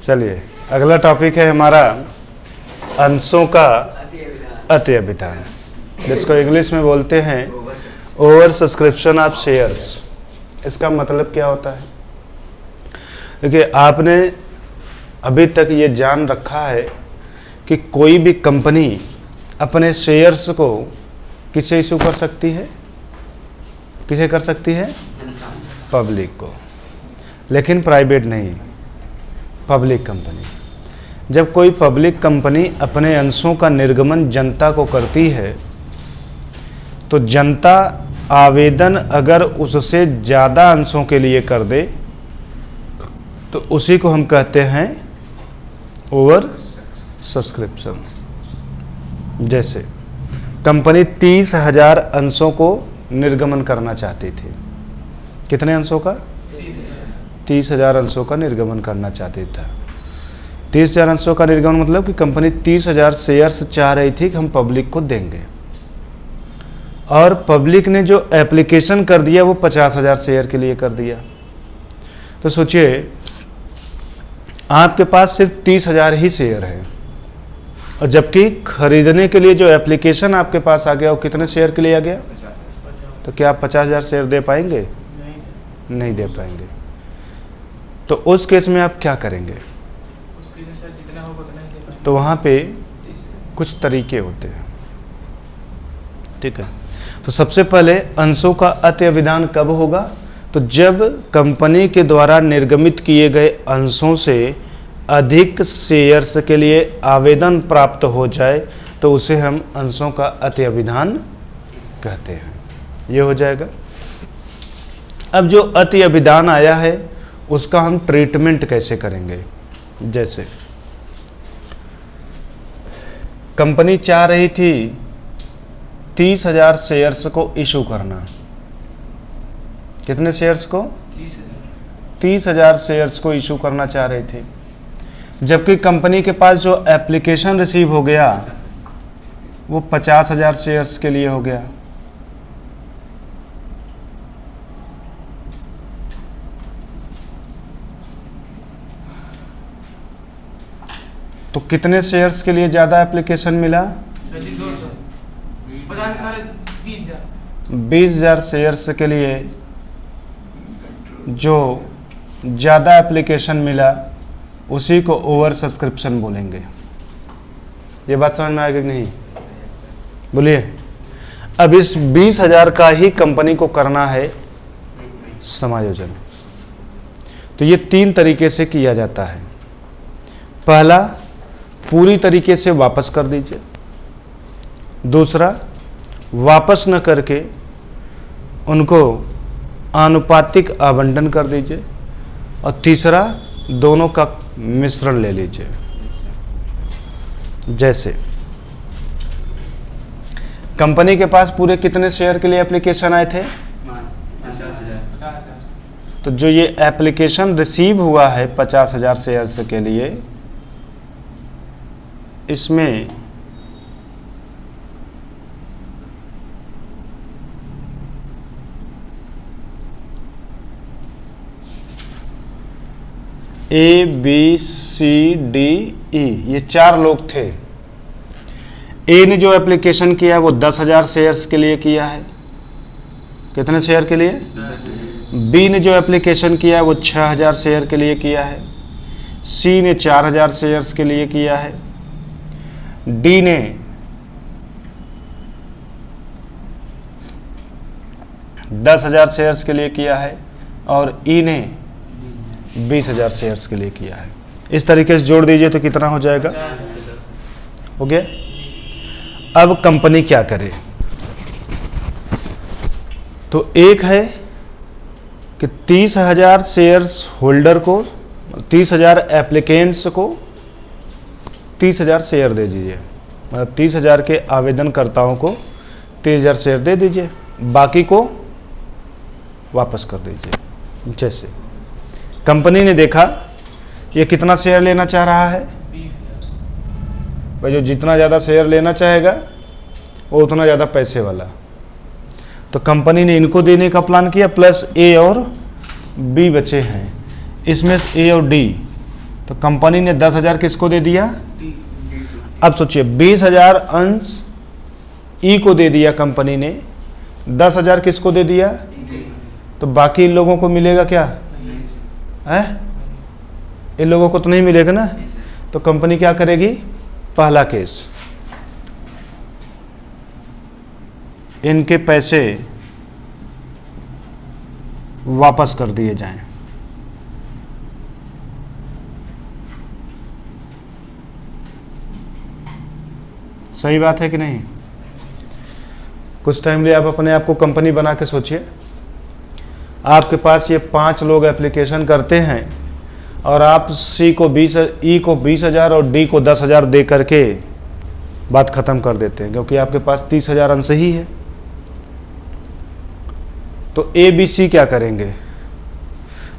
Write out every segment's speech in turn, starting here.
चलिए अगला टॉपिक है हमारा अंशों का अति अभिधान, जिसको इंग्लिश में बोलते हैं ओवर सब्सक्रिप्शन ऑफ शेयर्स। इसका मतलब क्या होता है? देखिए, आपने अभी तक ये जान रखा है कि कोई भी कंपनी अपने शेयर्स को किसे इशू कर सकती है? किसे कर सकती है? पब्लिक को। लेकिन प्राइवेट नहीं, पब्लिक कंपनी। जब कोई पब्लिक कंपनी अपने अंशों का निर्गमन जनता को करती है तो जनता आवेदन अगर उससे ज़्यादा अंशों के लिए कर दे तो उसी को हम कहते हैं ओवर सब्सक्रिप्शन। जैसे कंपनी 30,000 अंशों को निर्गमन करना चाहती थी। कितने अंशों का? 30,000 अंशों का निर्गमन करना चाहती था। 30,000 अंशों का निर्गमन मतलब कि कंपनी 30,000 शेयर्स चाह रही थी कि हम पब्लिक को देंगे, और पब्लिक ने जो एप्लीकेशन कर दिया वो 50,000 शेयर के लिए कर दिया। तो सोचिए, आपके पास सिर्फ 30,000 ही शेयर है, और जबकि खरीदने के लिए जो एप्लीकेशन आपके पास आ गया वो कितने शेयर के लिए आ गया? तो क्या आप 50,000 शेयर दे पाएंगे? नहीं दे पाएंगे। तो उस केस में आप क्या करेंगे? तो वहाँ पे कुछ तरीके होते हैं, ठीक है। तो सबसे पहले अंशों का अति अभिधान कब होगा? तो जब कंपनी के द्वारा निर्गमित किए गए अंशों से अधिक शेयर्स के लिए आवेदन प्राप्त हो जाए तो उसे हम अंशों का अति अभिधान कहते हैं। ये हो जाएगा। अब जो अति अभिधान आया है उसका हम ट्रीटमेंट कैसे करेंगे? जैसे कंपनी चाह रही थी 30,000 शेयर्स को इशू करना। कितने शेयर्स को? 30,000 शेयर्स को इशू करना चाह रही थी, जबकि कंपनी के पास जो एप्लीकेशन रिसीव हो गया वो 50,000 शेयर्स के लिए हो गया। तो कितने शेयर्स के लिए ज़्यादा एप्लीकेशन मिला? 20,000 शेयर्स के लिए जो ज़्यादा एप्लीकेशन मिला उसी को ओवर सब्सक्रिप्शन बोलेंगे। ये बात समझ में आ गई कि नहीं? बोलिए। अब इस 20,000 का ही कंपनी को करना है समायोजन। तो ये 3 तरीके से किया जाता है। पहला, पूरी तरीके से वापस कर दीजिए। दूसरा, वापस न करके उनको आनुपातिक आवंटन कर दीजिए। और तीसरा, दोनों का मिश्रण ले लीजिए। जैसे कंपनी के पास पूरे कितने शेयर के लिए एप्लीकेशन आए थे? 50,000। तो जो ये एप्लीकेशन रिसीव हुआ है 50,000 शेयर्स के लिए, इसमें A, B, C, D, E ये 4 लोग थे। A ने जो एप्लीकेशन किया है वो 10,000 शेयर्स के लिए किया है। कितने शेयर के लिए? 10। B ने जो एप्लीकेशन किया है वो 6,000 शेयर के लिए किया है। C ने 4,000 शेयर्स के लिए किया है। D ने 10,000 शेयर्स के लिए किया है, और E ने 20,000 शेयर्स के लिए किया है। इस तरीके से जोड़ दीजिए तो कितना हो जाएगा? हो गया। अब कंपनी क्या करे? तो एक है कि 30,000 शेयर्स होल्डर को, 30,000 एप्लीकेंट्स को 30,000 शेयर दे दीजिए। मतलब 30,000 के आवेदनकर्ताओं को 30,000 शेयर दे दीजिए, बाकी को वापस कर दीजिए। जैसे कंपनी ने देखा ये कितना शेयर लेना चाह रहा है, भाई जो जितना ज़्यादा शेयर लेना चाहेगा वो उतना ज़्यादा पैसे वाला, तो कंपनी ने इनको देने का प्लान किया, प्लस ए और बी बचे हैं, इसमें ए और डी तो कंपनी ने 10,000 किसको दे दिया? अब सोचिए 20,000 अंश ई को दे दिया कंपनी ने, 10,000 किसको दे दिया? तो बाकी इन लोगों को मिलेगा क्या है? इन लोगों को तो नहीं मिलेगा ना। तो कंपनी क्या करेगी? पहला केस, इनके पैसे वापस कर दिए जाएं। सही बात है कि नहीं? कुछ टाइम लिए आप अपने आप को कंपनी बना के सोचिए, आपके पास ये 5 लोग एप्लीकेशन करते हैं और आप ई को 20,000 और डी को 10,000 दे करके बात ख़त्म कर देते हैं, क्योंकि आपके पास 30,000 अंश ही है। तो ए बी सी क्या करेंगे?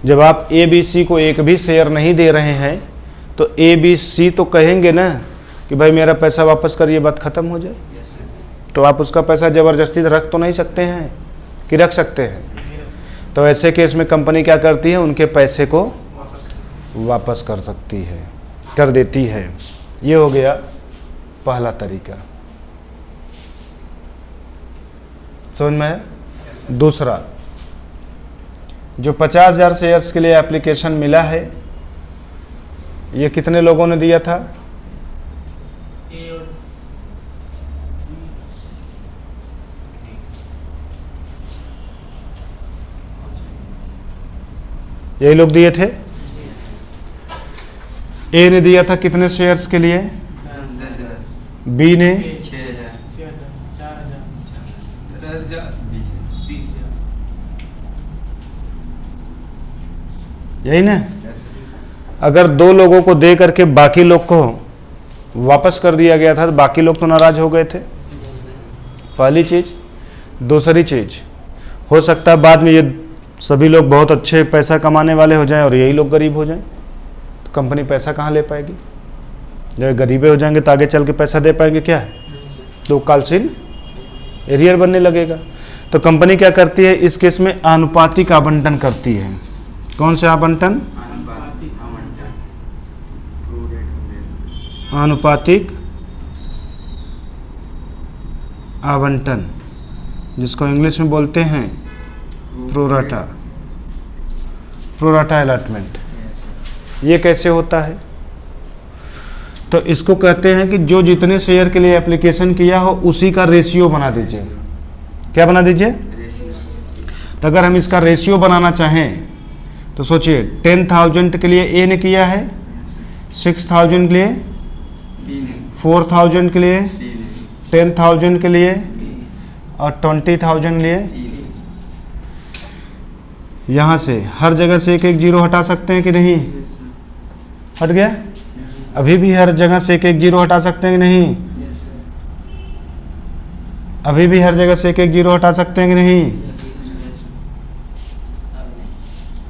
जब आप ए बी सी को एक भी शेयर नहीं दे रहे हैं तो ए बी सी तो कहेंगे ना कि भाई मेरा पैसा वापस करिए, बात ख़त्म हो जाए। तो आप उसका पैसा ज़बरदस्ती रख तो नहीं सकते हैं, कि रख सकते हैं? तो ऐसे केस में कंपनी क्या करती है? उनके पैसे को वापस कर सकती है, कर देती है। ये हो गया पहला तरीका। समझ में है? दूसरा, जो 50,000 शेयर्स के लिए एप्लीकेशन मिला है, ये कितने लोगों ने दिया था? यही लोग दिए थे। ए ने दिया था कितने शेयर्स के लिए? 10,000, बी ने 6,000, 4,000, 10,000, 20,000। यही ना। अगर 2 लोगों को दे करके बाकी लोग को वापस कर दिया गया था तो बाकी लोग तो नाराज हो गए थे, पहली चीज। दूसरी चीज, हो सकता है बाद में ये सभी लोग बहुत अच्छे पैसा कमाने वाले हो जाएं और यही लोग गरीब हो जाएं, तो कंपनी पैसा कहाँ ले पाएगी? जब गरीबे हो जाएंगे तो आगे चल के पैसा दे पाएंगे क्या? तो कालशील एरियर बनने लगेगा। तो कंपनी क्या करती है इस केस में? आनुपातिक आवंटन करती है। कौन से आवंटन? आनुपातिक आवंटन, जिसको इंग्लिश में बोलते हैं प्रोराटा, प्रोराटा अलॉटमेंट। ये कैसे होता है? तो इसको कहते हैं कि जो जितने शेयर के लिए एप्लीकेशन किया हो उसी का रेशियो बना दीजिए। क्या बना दीजिए? तो अगर हम इसका रेशियो बनाना चाहें तो सोचिए 10,000 के लिए ए ने किया है, 6,000 के लिए, 4,000 के लिए, 10,000 के लिए और 20,000 के लिए। यहाँ से हर जगह से एक 0 हटा सकते हैं कि नहीं? हट गया। अभी भी हर जगह से एक 0 हटा सकते हैं कि नहीं? अभी भी हर जगह से एक 0 हटा सकते हैं कि नहीं?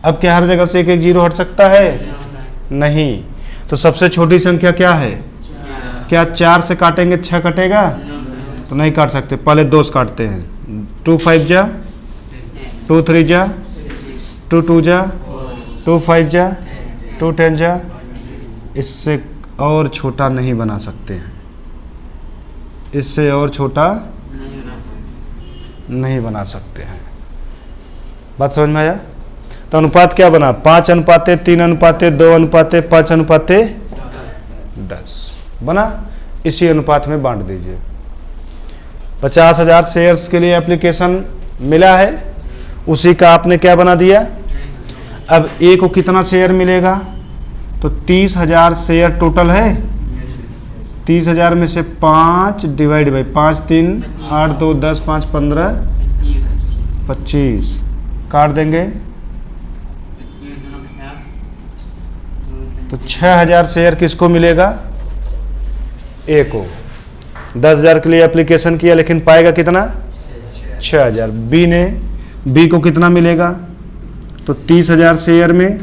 अब क्या हर जगह से एक 0 हट सकता है? नहीं। तो सबसे छोटी संख्या क्या है? क्या 4 से काटेंगे 6 कटेगा? तो नहीं काट सकते, पहले 2 से काटते हैं। 2 5 जा, 2 3 जा, 2 2 जा, 2 5 जा, 2 10 जा। इससे और छोटा नहीं बना सकते हैं, इससे और छोटा नहीं बना सकते हैं। बात समझ में आया? तो अनुपात क्या बना? 5:3:2:5:5:10 बना। इसी अनुपात में बांट दीजिए। 50,000 शेयर्स के लिए एप्लीकेशन मिला है, उसी का आपने क्या बना दिया? अब ए को कितना शेयर मिलेगा? तो 30,000 शेयर टोटल है। 30,000 में से 5 डिवाइड बाई 5 3 8 2 10 5 15 25 काट देंगे तो 6,000 शेयर किसको मिलेगा? ए को। 10,000 के लिए एप्लीकेशन किया लेकिन पाएगा कितना? 6,000। बी को कितना मिलेगा? तो 30,000 शेयर में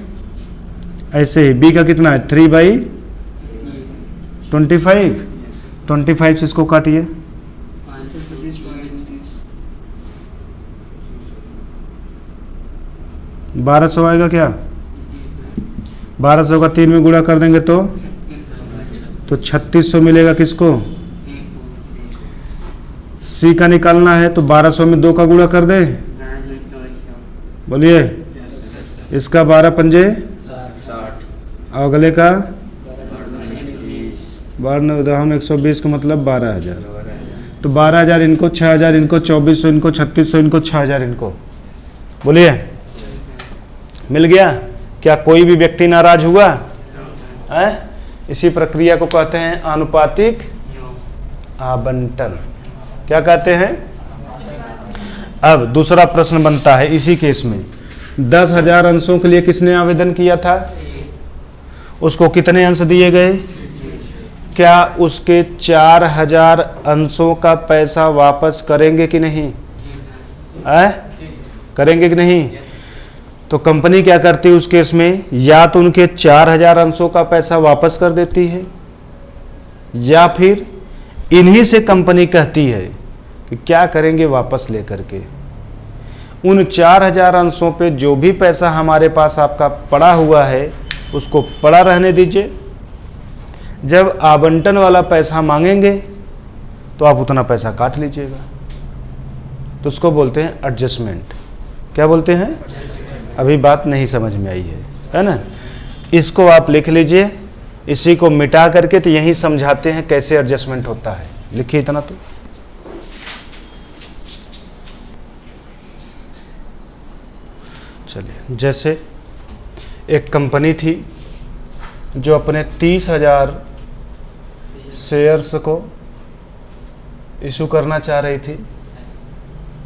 ऐसे ही बी का कितना है? 3/25। 25 से इसको काटिए, 1200 आएगा क्या? 1200 का 3 में गुणा कर देंगे तो 3600 मिलेगा किसको? सी का निकालना है तो 1200 में 2 का गुणा कर दे, बोलिए। इसका 12 पंजे 60, अगले का 120 का मतलब 12,000। तो 12,000 इनको, 6,000 इनको, 2400 इनको, 3600 इनको, 6,000 इनको, बोलिए। मिल गया? क्या कोई भी व्यक्ति नाराज हुआ है? इसी प्रक्रिया को कहते हैं आनुपातिक आवंटन। क्या कहते हैं? अब दूसरा प्रश्न बनता है इसी केस में। 10,000 अंशों के लिए किसने आवेदन किया था? उसको कितने अंश दिए गए? क्या उसके 4,000 अंशों का पैसा वापस करेंगे कि नहीं? करेंगे कि नहीं? तो कंपनी क्या करती है उस केस में? या तो उनके 4,000 अंशों का पैसा वापस कर देती है, या फिर इन्हीं से कंपनी कहती है कि क्या करेंगे वापस लेकर के। उन 4,000 अंशों पे जो भी पैसा हमारे पास आपका पड़ा हुआ है उसको पड़ा रहने दीजिए, जब आवंटन वाला पैसा मांगेंगे तो आप उतना पैसा काट लीजिएगा। तो उसको बोलते हैं एडजस्टमेंट। क्या बोलते हैं? अभी बात नहीं समझ में आई है ना? इसको आप लिख लीजिए, इसी को मिटा करके तो यही समझाते हैं कैसे एडजस्टमेंट होता है। लिखिए इतना तो। चलिए, जैसे एक कंपनी थी जो अपने 30,000 शेयर्स को इशू करना चाह रही थी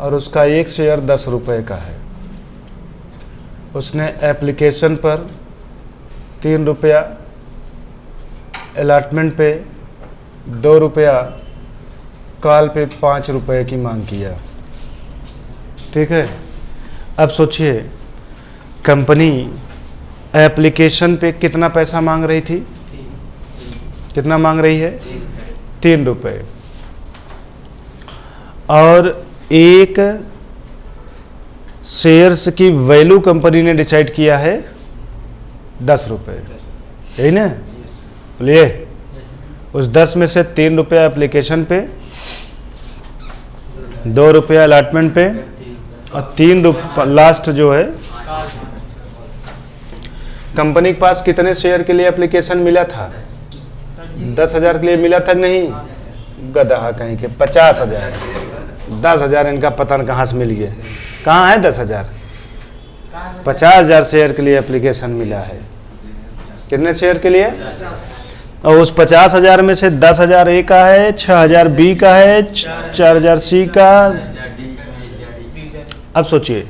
और उसका एक शेयर 10 रुपये का है। उसने एप्लीकेशन पर 3 रुपया, अलॉटमेंट पे 2 रुपया, कॉल पे 5 रुपये की मांग किया। ठीक है। अब सोचिए, कंपनी एप्लीकेशन पे कितना पैसा मांग रही थी? कितना मांग रही है? 3 रुपये। और एक शेयर्स की वैल्यू कंपनी ने डिसाइड किया है 10 रुपये, यही ना? बोलिए। उस 10 में से 3 रुपया एप्लीकेशन पे, 2 रुपया अलॉटमेंट पे और 3 रुपया लास्ट जो है। कंपनी के पास कितने शेयर के लिए एप्लीकेशन मिला था? 10,000 के लिए मिला था नहीं? गधा कहीं के 50,000। 10,000 इनका पता न कहाँ से मिल गया। कहाँ है 10,000? 50,000 शेयर के लिए एप्लीकेशन मिला है। कितने शेयर के लिए? और उस 50,000 में से 10,000 ए का है, 6,000 बी का है, 4,000 सी का। अब सोचिए,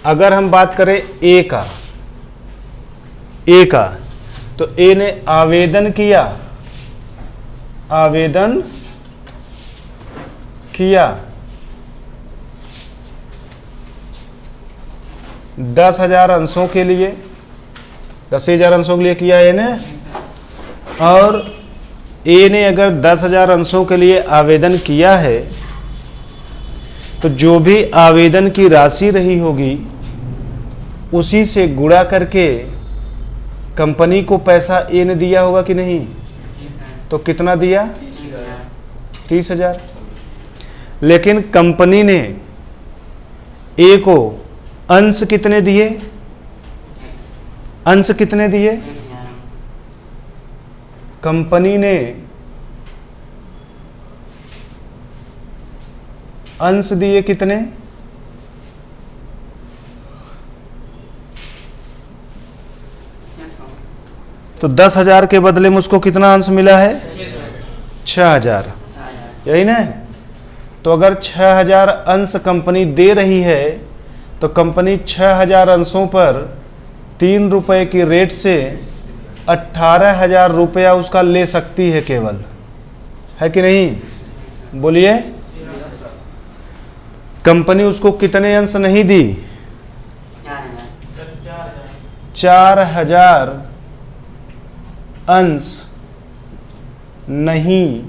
अगर हम बात करें ए का, तो ए ने आवेदन किया, 10,000 अंशों के लिए, 10,000 अंशों के लिए किया ए ने। और ए ने अगर 10,000 अंशों के लिए आवेदन किया है तो जो भी आवेदन की राशि रही होगी उसी से गुणा करके कंपनी को पैसा ए ने दिया होगा कि नहीं? तो कितना दिया? 30,000। लेकिन कंपनी ने ए को अंश कितने दिए? अंश कितने दिए? कंपनी ने अंश दिए कितने? तो 10,000 के बदले में उसको कितना अंश मिला है? 6,000, यही ना? तो अगर 6,000 अंश कंपनी दे रही है तो कंपनी 6,000 अंशों पर 3 रुपए की रेट से 18,000 रुपया उसका ले सकती है केवल, है कि नहीं? बोलिए। कंपनी उसको कितने अंश नहीं दी? 4,000 अंश नहीं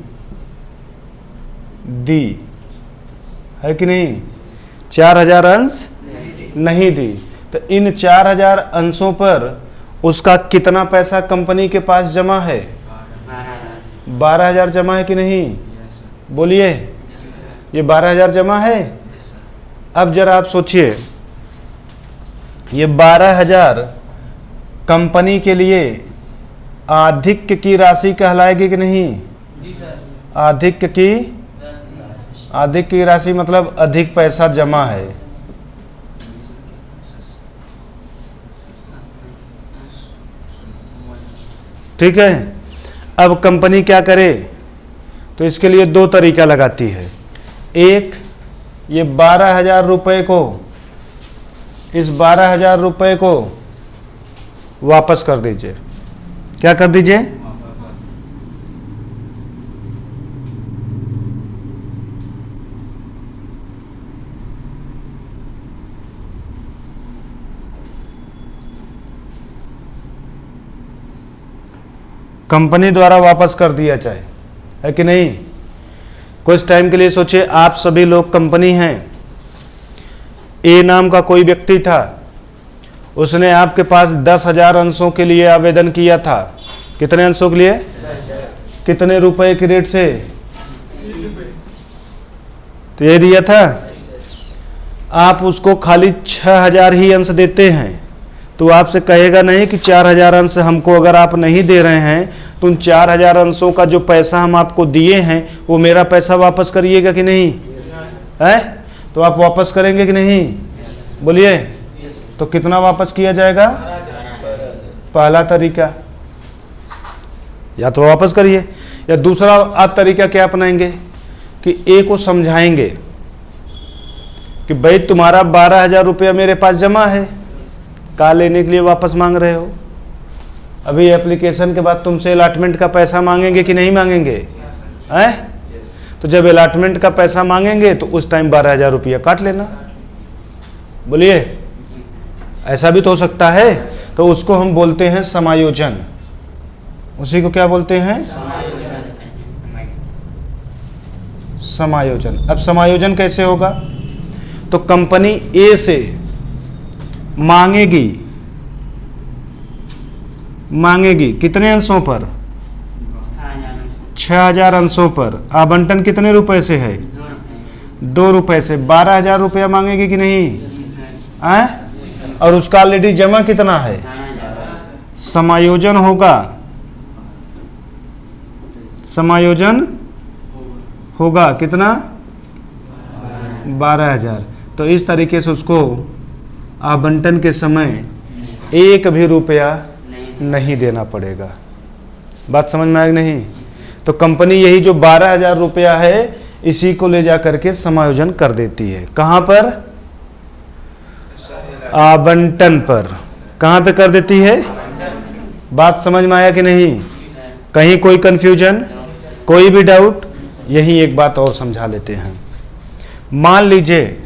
दी, है कि नहीं? 4,000 अंश नहीं दी। तो इन 4,000 अंशों पर उसका कितना पैसा कंपनी के पास जमा है? 12,000 जमा है कि नहीं? बोलिए, ये 12,000 जमा है। अब जरा आप सोचिए, ये 12,000 कंपनी के लिए आधिक्य की राशि कहलाएगी कि नहीं? जी सर। आधिक्य की राशि मतलब अधिक पैसा जमा है। ठीक है। अब कंपनी क्या करे? तो इसके लिए दो तरीका लगाती है। एक, ये 12,000 रुपये को, इस 12,000 रुपये को वापस कर दीजिए। क्या कर दीजिए? कंपनी द्वारा वापस कर दिया जाए, है कि नहीं? कुछ टाइम के लिए सोचिए, आप सभी लोग कंपनी हैं। ए नाम का कोई व्यक्ति था, उसने आपके पास 10,000 अंशों के लिए आवेदन किया था। कितने अंशों के लिए? कितने रुपए के रेट से? तो ये दिया था। आप उसको खाली 6,000 ही अंश देते हैं, तो आपसे कहेगा नहीं कि 4,000 अंश हमको अगर आप नहीं दे रहे हैं तो उन 4,000 अंशों का जो पैसा हम आपको दिए हैं वो मेरा पैसा वापस करिएगा कि नहीं? है? तो आप वापस करेंगे कि नहीं? बोलिए। तो कितना वापस किया जाएगा? पहला तरीका, या तो वापस करिए, या दूसरा आप तरीका क्या अपनाएंगे कि ए को समझाएंगे कि भाई तुम्हारा 12,000 रुपया मेरे पास जमा है, कार लेने के लिए वापस मांग रहे हो। अभी एप्लीकेशन के बाद तुमसे अलॉटमेंट का पैसा मांगेंगे कि नहीं मांगेंगे? हैं? तो जब अलॉटमेंट का पैसा मांगेंगे तो उस टाइम 12,000 रुपया काट लेना। बोलिए, ऐसा भी तो हो सकता है। तो उसको हम बोलते हैं समायोजन। उसी को क्या बोलते हैं? समायोजन। अब समायोजन कैसे होगा? तो कंपनी ए से मांगेगी कितने अंशों पर? 6,000 अंशों पर। आवंटन कितने रुपए से है? 2 रुपए से। 12,000 रुपया मांगेगी कि नहीं? हैं? और उसका ऑलरेडी जमा कितना है? समायोजन होगा, समायोजन होगा कितना? 12,000। तो इस तरीके से उसको आवंटन के समय 1 भी रुपया नहीं देना पड़ेगा। बात समझ में आई नहीं? तो कंपनी यही जो 12,000 रुपया है इसी को ले जा करके समायोजन कर देती है। कहाँ पर? आवंटन पर। कहाँ पे कर देती है? बात समझ में आया कि नहीं? कहीं कोई कंफ्यूजन, कोई भी डाउट? यही एक बात और समझा लेते हैं। मान लीजिए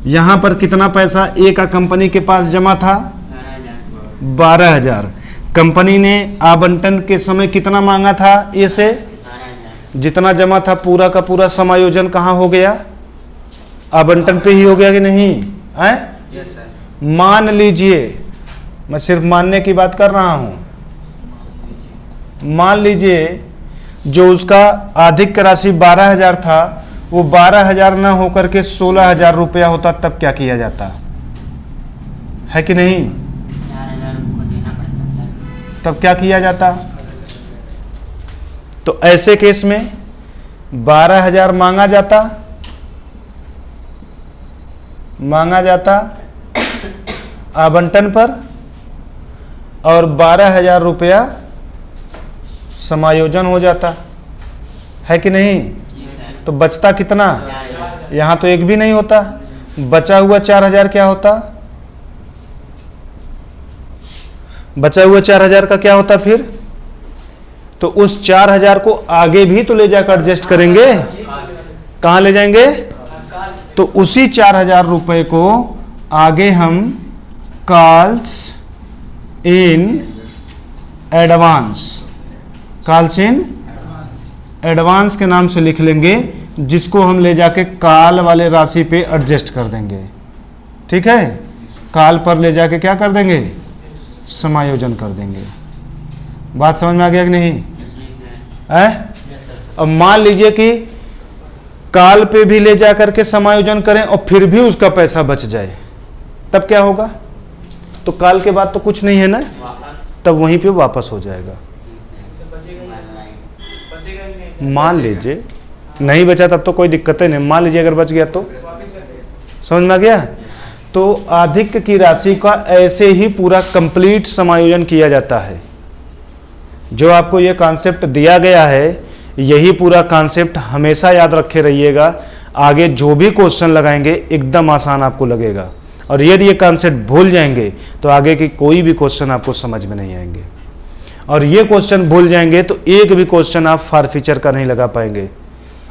यहां पर कितना पैसा ए का कंपनी के पास जमा था? 12,000। कंपनी ने आवंटन के समय कितना मांगा था ए से? जितना जमा था पूरा का पूरा समायोजन कहाँ हो गया? आवंटन पे ही हो गया कि नहीं? है? मान लीजिए, मैं सिर्फ मानने की बात कर रहा हूं, मान लीजिए जो उसका अधिक राशि 12,000 था वो 12,000 ना होकर के 16,000 रुपया होता, तब क्या किया जाता? है कि नहीं? तब क्या किया जाता? तो ऐसे केस में 12,000 मांगा जाता आवंटन पर और 12,000 रुपया समायोजन हो जाता, है कि नहीं? तो बचता कितना? यहां तो एक भी नहीं होता। बचा हुआ 4,000 क्या होता? बचा हुआ 4,000 का क्या होता फिर? तो उस 4,000 को आगे भी तो ले जाकर एडजस्ट करेंगे। कहां ले जाएंगे? तो उसी 4,000 रुपए को आगे हम कॉल्स इन एडवांस के नाम से लिख लेंगे, जिसको हम ले जाके काल वाले राशि पे एडजस्ट कर देंगे। ठीक है? काल पर ले जाके क्या कर देंगे? समायोजन कर देंगे। बात समझ में आ गया कि नहीं है? अब मान लीजिए कि काल पे भी ले जा करके समायोजन करें और फिर भी उसका पैसा बच जाए, तब क्या होगा? तो काल के बाद तो कुछ नहीं है ना, तब वहीं पे वापस हो जाएगा। मान लीजिए नहीं बचा तब तो कोई दिक्कत ही नहीं, मान लीजिए अगर बच गया तो समझ में आ गया। तो आधिक्य की राशि का ऐसे ही पूरा कंप्लीट समायोजन किया जाता है। जो आपको ये कॉन्सेप्ट दिया गया है, यही पूरा कॉन्सेप्ट हमेशा याद रखे रहिएगा। आगे जो भी क्वेश्चन लगाएंगे एकदम आसान आपको लगेगा, और यदि ये कॉन्सेप्ट भूल जाएंगे तो आगे की कोई भी क्वेश्चन आपको समझ में नहीं आएंगे। और ये क्वेश्चन भूल जाएंगे तो एक भी क्वेश्चन आप फार फीचर का नहीं लगा पाएंगे।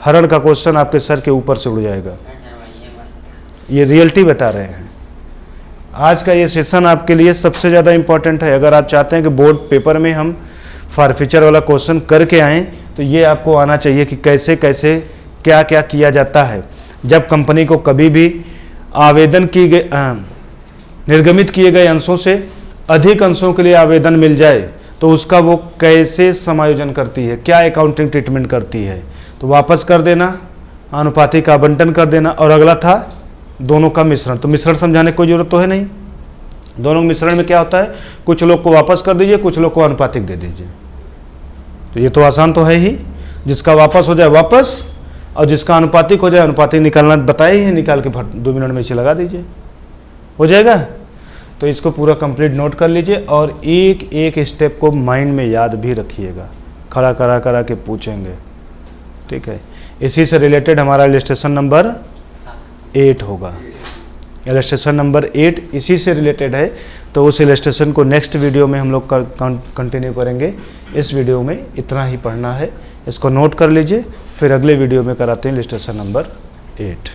हरण का क्वेश्चन आपके सर के ऊपर से उड़ जाएगा। ये रियलिटी बता रहे हैं। आज का ये सेशन आपके लिए सबसे ज़्यादा इंपॉर्टेंट है। अगर आप चाहते हैं कि बोर्ड पेपर में हम फार फीचर वाला क्वेश्चन करके आएँ, तो ये आपको आना चाहिए कि कैसे कैसे क्या क्या किया जाता है। जब कंपनी को कभी भी आवेदन की गई निर्गमित किए गए अंशों से अधिक अंशों के लिए आवेदन मिल जाए तो उसका वो कैसे समायोजन करती है, क्या अकाउंटिंग ट्रीटमेंट करती है, तो वापस कर देना, आनुपातिक आवंटन कर देना। और अगला था दोनों का मिश्रण। तो मिश्रण समझाने की कोई जरूरत तो है नहीं। दोनों मिश्रण में क्या होता है, कुछ लोग को वापस कर दीजिए, कुछ लोग को आनुपातिक दे दीजिए। तो ये तो आसान तो है ही, जिसका वापस हो जाए वापस, और जिसका आनुपातिक हो जाए अनुपातिक निकालना बताया ही है, निकाल के 2 मिनट में इसे लगा दीजिए, हो जाएगा। तो इसको पूरा कंप्लीट नोट कर लीजिए और एक एक स्टेप को माइंड में याद भी रखिएगा। खड़ा करा करा के पूछेंगे, ठीक है। इसी से रिलेटेड हमारा इलस्ट्रेशन नंबर 8 होगा। इलस्ट्रेशन नंबर 8 इसी से रिलेटेड है। तो उस इलस्ट्रेशन को नेक्स्ट वीडियो में हम लोग कंटिन्यू करेंगे। इस वीडियो में इतना ही पढ़ना है, इसको नोट कर लीजिए, फिर अगले वीडियो में कराते हैं इलस्ट्रेशन नंबर 8।